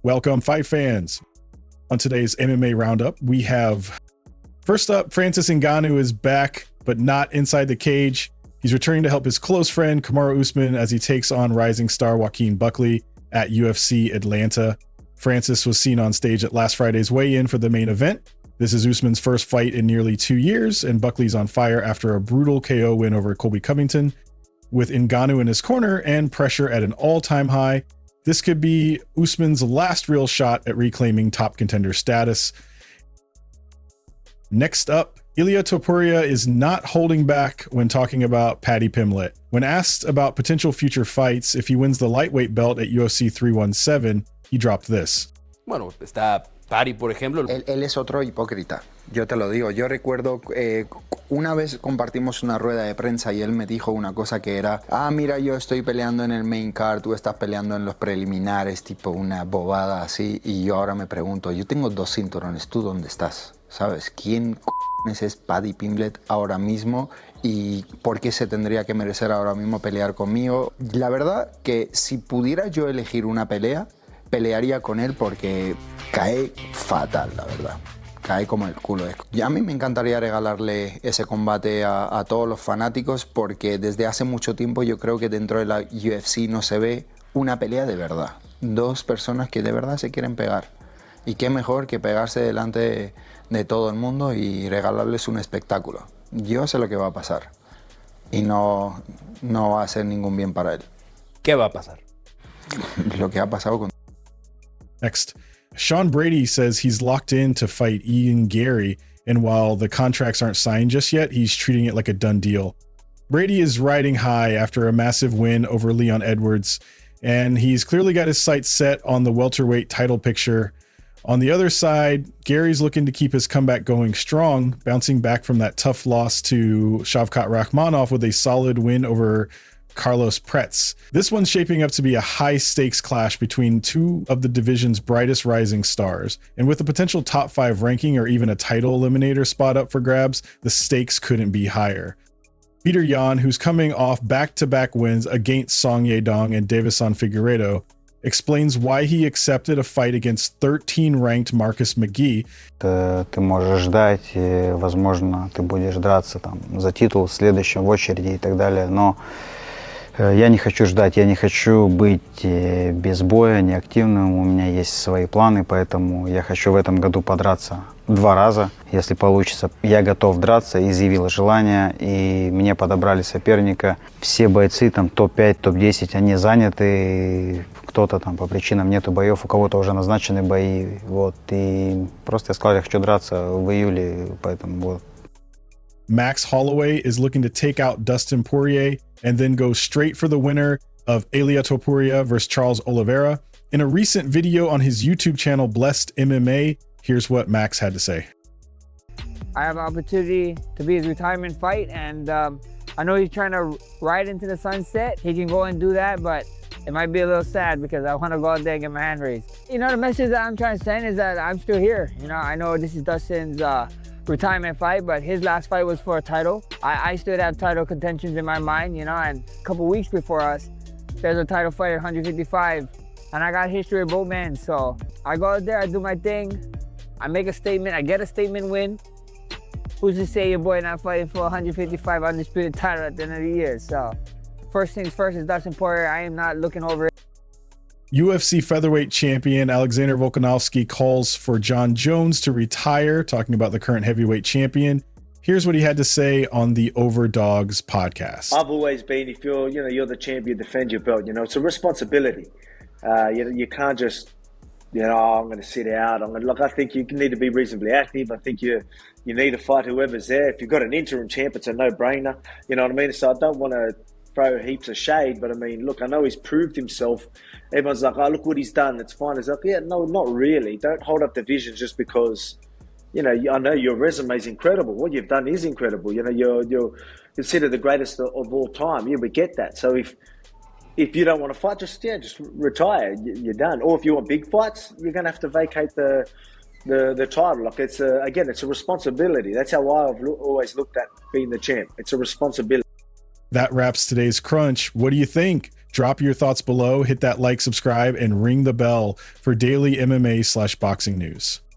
Welcome, fight fans. On today's MMA Roundup, we have, first up, Francis Ngannou is back, but not inside the cage. He's returning to help his close friend Kamaru Usman as he takes on rising star Joaquin Buckley at UFC Atlanta. Francis was seen on stage at last Friday's weigh-in for the main event. This is Usman's first fight in nearly 2 years, and Buckley's on fire after a brutal KO win over Colby Covington. With Ngannou in his corner and pressure at an all-time high, this could be Usman's last real shot at reclaiming top contender status. Next up, Ilia Topuria is not holding back when talking about Paddy Pimblett. When asked about potential future fights if he wins the lightweight belt at UFC 317, he dropped this. Bueno, está Paddy, por ejemplo. Él es otro hipócrita, yo te lo digo. Yo recuerdo una vez compartimos una rueda de prensa y él me dijo una cosa que era: mira, yo estoy peleando en el main card, tú estás peleando en los preliminares, tipo una bobada así. Y yo ahora me pregunto, yo tengo 2 cinturones, ¿tú dónde estás? ¿Sabes? ¿Quién es Paddy Pimblett ahora mismo? ¿Y por qué se tendría que merecer ahora mismo pelear conmigo? La verdad que si pudiera yo elegir una pelea, pelearía con él porque cae fatal, la verdad. Cae como el culo. Y a mí me encantaría regalarle ese combate a todos los fanáticos, porque desde hace mucho tiempo yo creo que dentro de la UFC no se ve una pelea de verdad. 2 personas que de verdad se quieren pegar. Y qué mejor que pegarse delante de todo el mundo y regalarles un espectáculo. Yo sé lo que va a pasar. Y no va a ser ningún bien para él. ¿Qué va a pasar? Lo que ha pasado con... Next, Sean Brady says he's locked in to fight Ian Garry, and while the contracts aren't signed just yet, he's treating it like a done deal. Brady is riding high after a massive win over Leon Edwards, and he's clearly got his sights set on the welterweight title picture. On the other side, Gary's looking to keep his comeback going strong, bouncing back from that tough loss to Shavkat Rakhmonov with a solid win over Carlos Pretz. This one's shaping up to be a high-stakes clash between 2 of the division's brightest rising stars. And with a potential top 5 ranking or even a title eliminator spot up for grabs, the stakes couldn't be higher. Petr Yan, who's coming off back-to-back wins against Song Yadong and Davison Figueiredo, explains why he accepted a fight against 13-ranked Marcus McGhee. Ты можешь ждать, возможно, ты будешь драться там за титул следующим в очереди и так далее, но я не хочу ждать, я не хочу быть без боя, неактивным, у меня есть свои планы, поэтому я хочу в этом году подраться 2 раза, если получится. Я готов драться, изъявил желание, и мне подобрали соперника. Все бойцы, там топ-5, топ-10, они заняты, кто-то там по причинам нету боев, у кого-то уже назначены бои, вот, и просто я сказал, я хочу драться в июле, поэтому вот. Max Holloway is looking to take out Dustin Poirier and then go straight for the winner of Ilia Topuria versus Charles Oliveira. In a recent video on his YouTube channel, Blessed MMA, here's what Max had to say. I have an opportunity to be his retirement fight, and I know he's trying to ride into the sunset. He can go and do that, but it might be a little sad because I want to go out there and get my hand raised. You know, the message that I'm trying to send is that I'm still here. You know, I know this is Dustin's retirement fight, but his last fight was for a title. I still have title contentions in my mind, you know, and a couple weeks before us, there's a title fight at 155, and I got history of both men. So I go out there, I do my thing, I make a statement, I get a statement win. Who's to say your boy not fighting for 155 undisputed title at the end of the year? So first things first is Dustin Poirier. I am not looking over it. UFC featherweight champion Alexander Volkanovski calls for Jon Jones to retire, talking about the current heavyweight champion. Here's what he had to say on the Overdogs podcast. I've always been, if you're the champion, defend your belt. It's a responsibility. You can't just, I'm going to sit out. I think you need to be reasonably active. I think you need to fight whoever's there. If you've got an interim champ, it's a no-brainer. You know what I mean? So I don't want to throw heaps of shade, but I mean, look, I know he's proved himself. Everyone's like, oh, look what he's done. It's fine. It's like, yeah, no, not really. Don't hold up divisions just because, I know your resume is incredible. What you've done is incredible. You're considered the greatest of all time. Yeah, we get that. So if you don't want to fight, just retire. You're done. Or if you want big fights, you're going to have to vacate the title. Like it's a responsibility. That's how I've always looked at being the champ. It's a responsibility. That wraps today's crunch. What do you think? Drop your thoughts below, hit that like, subscribe, and ring the bell for daily MMA/boxing news.